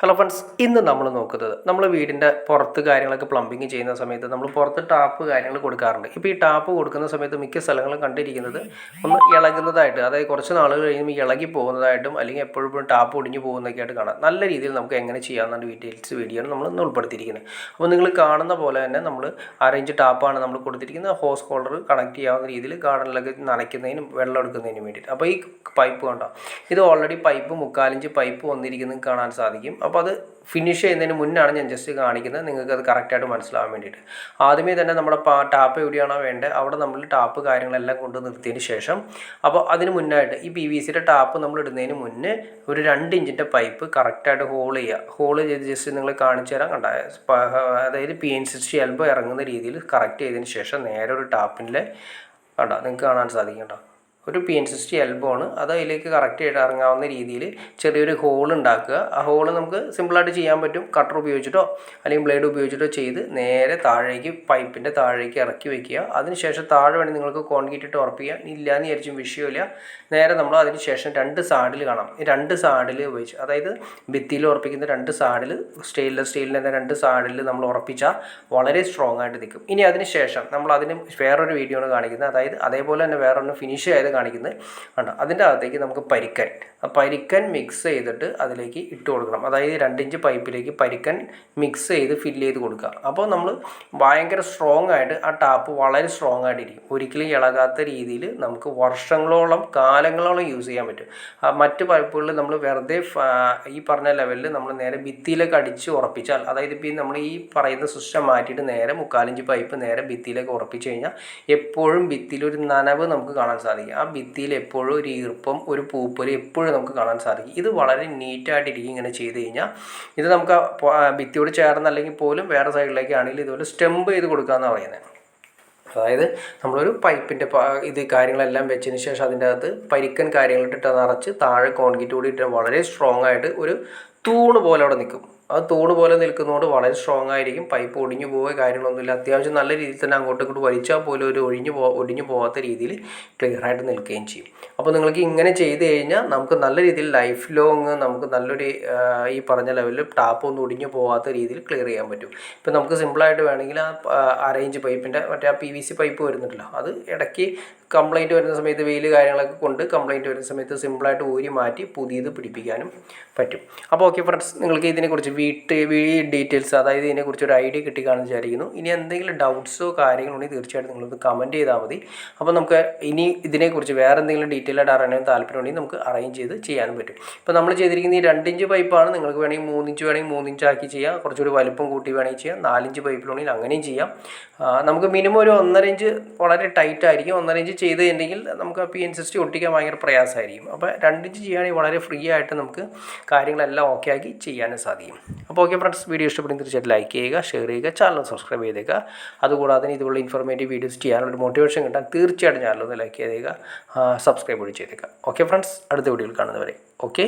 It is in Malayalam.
ഹലോ ഫ്രണ്ട്സ്, ഇന്ന് നമ്മൾ നോക്കുന്നത് നമ്മൾ വീടിൻ്റെ പുറത്ത് കാര്യങ്ങളൊക്കെ പ്ലംബിങ് ചെയ്യുന്ന സമയത്ത് നമ്മൾ പുറത്ത് ടാപ്പ് കാര്യങ്ങൾ കൊടുക്കാറുണ്ട്. ഇപ്പോൾ ഈ ടാപ്പ് കൊടുക്കുന്ന സമയത്ത് മിക്ക സ്ഥലങ്ങളും കണ്ടിരിക്കുന്നത് ഒന്ന് ഇളകുന്നതായിട്ട്, അതായത് കുറച്ച് നാളുകൾ കഴിയുമ്പോൾ ഇളകി പോകുന്നതായിട്ടും അല്ലെങ്കിൽ എപ്പോഴും ടാപ്പ് ഒടിഞ്ഞു പോകുന്നതൊക്കെ ആയിട്ട് കാണാം. നല്ല രീതിയിൽ നമുക്ക് എങ്ങനെ ചെയ്യാമെന്ന ഡീറ്റെയിൽസ് വീഡിയോ ആണ് നമ്മൾ ഇന്ന് ഉൾപ്പെടുത്തിയിരിക്കുന്നത്. അപ്പോൾ നിങ്ങൾ കാണുന്ന പോലെ തന്നെ നമ്മൾ അറേഞ്ച് ടാപ്പാണ് നമ്മൾ കൊടുത്തിരിക്കുന്നത്. ഹോസ് ഹോൾഡർ കണക്ട് ചെയ്യാവുന്ന രീതിയിൽ ഗാർഡനിലൊക്കെ നനയ്ക്കുന്നതിനും വെള്ളം എടുക്കുന്നതിനും വേണ്ടിയിട്ട്. അപ്പോൾ ഈ പൈപ്പ് കണ്ടോ, ഇത് ഓൾറെഡി പൈപ്പ് 3/4 ഇഞ്ച് പൈപ്പ് വന്നിരിക്കുന്നത് കാണാൻ സാധിക്കും. അപ്പോൾ അത് ഫിനിഷ് ചെയ്യുന്നതിന് മുന്നാണ് ഞാൻ ജസ്റ്റ് കാണിക്കുന്നത്, നിങ്ങൾക്ക് അത് കറക്റ്റായിട്ട് മനസ്സിലാവാൻ വേണ്ടിയിട്ട്. ആദ്യമേ തന്നെ നമ്മുടെ ടാപ്പ് എവിടെയാണോ വേണ്ടത് അവിടെ നമ്മൾ ടാപ്പ് കാര്യങ്ങളെല്ലാം കൊണ്ട് നിർത്തിയതിന് ശേഷം, അപ്പോൾ അതിന് മുന്നായിട്ട് ഈ PVCയുടെ ടാപ്പ് നമ്മൾ ഇടുന്നതിന് മുന്നേ ഒരു 2 ഇഞ്ചിൻ്റെ പൈപ്പ് കറക്റ്റായിട്ട് ഹോൾ ചെയ്ത് ജസ്റ്റ് നിങ്ങൾ കാണിച്ചു തരാം. കണ്ട, അതായത് PN60 എൽബോ ഇറങ്ങുന്ന രീതിയിൽ കറക്റ്റ് ചെയ്തതിന് ശേഷം നേരെ ഒരു ടാപ്പിൻ്റെ കണ്ട നിങ്ങൾക്ക് കാണാൻ സാധിക്കും. കേട്ടോ, ഒരു PN60 എൽബോ ആണ്. അത് അതിലേക്ക് കറക്റ്റ് ആയിട്ട് ഇറങ്ങാവുന്ന രീതിയിൽ ചെറിയൊരു ഹോൾ ഉണ്ടാക്കുക. ആ ഹോൾ നമുക്ക് സിമ്പിളായിട്ട് ചെയ്യാൻ പറ്റും. കട്ടർ ഉപയോഗിച്ചിട്ടോ അല്ലെങ്കിൽ ബ്ലേഡ് ഉപയോഗിച്ചിട്ടോ ചെയ്ത് നേരെ താഴേക്ക് പൈപ്പിൻ്റെ താഴേക്ക് ഇറക്കി വയ്ക്കുക. അതിനുശേഷം താഴെ വേണ്ടി നിങ്ങൾക്ക് കോൺക്രീറ്റ് ഇട്ട് ഉറപ്പിക്കുക. ഇല്ലയെന്ന് വിചാരിച്ചും വിഷയമില്ല. നേരെ നമ്മൾ അതിന് ശേഷം 2 സാഡിൽ കാണാം. ഈ 2 സാഡിൽ ഉപയോഗിച്ച്, അതായത് ഭിത്തിയിൽ ഉറപ്പിക്കുന്ന 2 സാഡിൽ സ്റ്റീലിൻ്റെ 2 സാഡിൽ നമ്മൾ ഉറപ്പിച്ചാൽ വളരെ സ്ട്രോങ് ആയിട്ട് നിൽക്കും. ഇനി അതിന് ശേഷം നമ്മൾ അതിന് വേറൊരു വീഡിയോ ആണ് കാണിക്കുന്നത്. അതായത് അതേപോലെ തന്നെ വേറൊന്ന് ഫിനിഷ് ചെയ്ത് കാണിക്കുന്നത് കണ്ടോ. അതിൻ്റെ അകത്തേക്ക് നമുക്ക് പരിക്കൻ മിക്സ് ചെയ്തിട്ട് അതിലേക്ക് ഇട്ട് കൊടുക്കണം. അതായത് 2 ഇഞ്ച് പൈപ്പിലേക്ക് പരിക്കൻ മിക്സ് ചെയ്ത് ഫില്ല് ചെയ്ത് കൊടുക്കുക. അപ്പോൾ നമ്മൾ ഭയങ്കര സ്ട്രോങ് ആയിട്ട് ആ ടാപ്പ് വളരെ സ്ട്രോങ് ആയിട്ടിരിക്കും. ഒരിക്കലും ഇളകാത്ത രീതിയിൽ നമുക്ക് വർഷങ്ങളോളം കാലങ്ങളോളം യൂസ് ചെയ്യാൻ പറ്റും. മറ്റ് പൈപ്പുകളിൽ നമ്മൾ വെറുതെ ഈ പറഞ്ഞ ലെവലിൽ നമ്മൾ നേരെ ഭിത്തിയിലേക്ക് അടിച്ച് ഉറപ്പിച്ചാൽ, അതായത് ഇപ്പോൾ നമ്മൾ ഈ പറയുന്ന സിസ്റ്റം മാറ്റിയിട്ട് നേരെ 3/4 ഇഞ്ച് പൈപ്പ് നേരെ ഭിത്തിയിലേക്ക് ഉറപ്പിച്ച് കഴിഞ്ഞാൽ എപ്പോഴും ഭിത്തിയിലൊരു നനവ് നമുക്ക് കാണാൻ സാധിക്കും. ആ ഭിത്തിയിൽ എപ്പോഴും ഒരു ഈർപ്പം, ഒരു പൂപ്പൊലി എപ്പോഴും നമുക്ക് കാണാൻ സാധിക്കും. ഇത് വളരെ നീറ്റായിട്ടിരിക്കും ഇങ്ങനെ ചെയ്ത് കഴിഞ്ഞാൽ. ഇത് നമുക്ക് ഭിത്തിയോട് ചേർന്നല്ലെങ്കിൽ പോലും വേറെ സൈഡിലേക്കാണെങ്കിലും ഇതുപോലെ സ്റ്റെമ്പ് ചെയ്ത് കൊടുക്കാമെന്നാണ് പറയുന്നത്. അതായത് നമ്മളൊരു പൈപ്പിൻ്റെ ഇത് കാര്യങ്ങളെല്ലാം വെച്ചതിന് ശേഷം അതിൻ്റെ അകത്ത് പരിക്കൻ കാര്യങ്ങളിട്ടിട്ട് നിറച്ച് താഴെ കോൺക്രീറ്റ് കൂടി ഇട്ട് വളരെ സ്ട്രോങ് ആയിട്ട് ഒരു തൂണ് പോലെ അവിടെ നിൽക്കും. അത് തൂണ് പോലെ നിൽക്കുന്നതുകൊണ്ട് വളരെ സ്ട്രോങ് ആയിരിക്കും. പൈപ്പ് ഒടിഞ്ഞു പോവുക കാര്യങ്ങളൊന്നുമില്ല. അത്യാവശ്യം നല്ല രീതിയിൽ തന്നെ അങ്ങോട്ടും ഇങ്ങോട്ട് വലിച്ചാൽ പോലും ഒരു ഒടിഞ്ഞു പോകാത്ത രീതിയിൽ ക്ലിയർ ആയിട്ട് നിൽക്കുകയും ചെയ്യും. അപ്പോൾ നിങ്ങൾക്ക് ഇങ്ങനെ ചെയ്ത് കഴിഞ്ഞാൽ നമുക്ക് നല്ല രീതിയിൽ ലൈഫ് ലോങ് നമുക്ക് നല്ലൊരു ഈ പറഞ്ഞ ലെവലിൽ ടാപ്പ് ഒന്നും ഒടിഞ്ഞു പോകാത്ത രീതിയിൽ ക്ലിയർ ചെയ്യാൻ പറ്റും. ഇപ്പോൾ നമുക്ക് സിമ്പിളായിട്ട് വേണമെങ്കിൽ ആ അറേഞ്ച് പൈപ്പിൻ്റെ മറ്റേ ആ PVC പൈപ്പ് വരുന്നുണ്ടല്ലോ, അത് ഇടയ്ക്ക് കംപ്ലൈൻറ്റ് വരുന്ന സമയത്ത് വെയിൽ കാര്യങ്ങളൊക്കെ കൊണ്ട് കംപ്ലൈൻറ്റ് വരുന്ന സമയത്ത് സിമ്പിളായിട്ട് ഊരി മാറ്റി പുതിയത് പിടിപ്പിക്കാനും പറ്റും. അപ്പോൾ ഓക്കെ ഫ്രണ്ട്സ്, നിങ്ങൾക്ക് ഇതിനെക്കുറിച്ച് ഡീറ്റെയിൽസ്, അതായത് ഇതിനെക്കുറിച്ച് ഒരു ഐഡിയ കിട്ടിക്കാണെന്ന് വിചാരിക്കുന്നു. ഇനി എന്തെങ്കിലും ഡൗട്ട്സോ കാര്യങ്ങളുണ്ടെങ്കിൽ തീർച്ചയായിട്ടും നിങ്ങളത് കമൻറ്റ് ചെയ്താൽ മതി. അപ്പോൾ നമുക്ക് ഇനി ഇതിനെക്കുറിച്ച് വേറെ എന്തെങ്കിലും ഡീറ്റെയിൽ ആയിട്ട് അറിയാൻ താല്പര്യമുണ്ടെങ്കിൽ നമുക്ക് അറേഞ്ച് ചെയ്ത് ചെയ്യാനും പറ്റും. ഇപ്പോൾ നമ്മൾ ചെയ്തിരിക്കുന്ന ഈ 2 ഇഞ്ച് പൈപ്പാണ്. നിങ്ങൾക്ക് വേണമെങ്കിൽ 3 ഇഞ്ച് വേണമെങ്കിൽ 3 ഇഞ്ച് ആക്കി ചെയ്യാം. കുറച്ചുകൂടി വലുപ്പം കൂട്ടി വേണമെങ്കിൽ ചെയ്യാം. 4 ഇഞ്ച് പൈപ്പിലുണ്ടെങ്കിൽ അങ്ങനെയും ചെയ്യാം. നമുക്ക് മിനിമം ഒരു 1.5 ഇഞ്ച് വളരെ ടൈറ്റ് ആയിരിക്കും. 1.5 ഇഞ്ച് ചെയ്ത് കഴിഞ്ഞെങ്കിൽ നമുക്ക് PN60 ഒട്ടിക്കാൻ ഭയങ്കര പ്രയാസമായിരിക്കും. അപ്പോൾ 2 ഇഞ്ച് ചെയ്യുകയാണെങ്കിൽ വളരെ ഫ്രീ ആയിട്ട് നമുക്ക് കാര്യങ്ങളെല്ലാം ഓക്കെ ആക്കി ചെയ്യാനും സാധിക്കും. അപ്പോൾ ഓക്കെ ഫ്രണ്ട്സ്, വീഡിയോ ഇഷ്ടപ്പെടുന്ന തീർച്ചയായിട്ടും ലൈക്ക് ചെയ്യുക, ഷെയർ ചെയ്യുക, ചാനൽ സബ്സ്ക്രൈബ് ചെയ്തേക്കുക. അതുകൂടാതെ ഇതുപോലുള്ള ഇൻഫോർമേറ്റീവ് വീഡിയോസ് ചെയ്യാനൊരു മോട്ടിവേഷൻ കിട്ടാൻ തീർച്ചയായിട്ടും ചാനലൊന്ന് ലൈക്ക് ചെയ്തേക്കുക, സബ്സ്ക്രൈബ് കൂടി ചെയ്തേക്കുക. ഓക്കെ ഫ്രണ്ട്സ്, അടുത്ത വീഡിയോയിൽ കാണുന്നവരെ ഓക്കെ.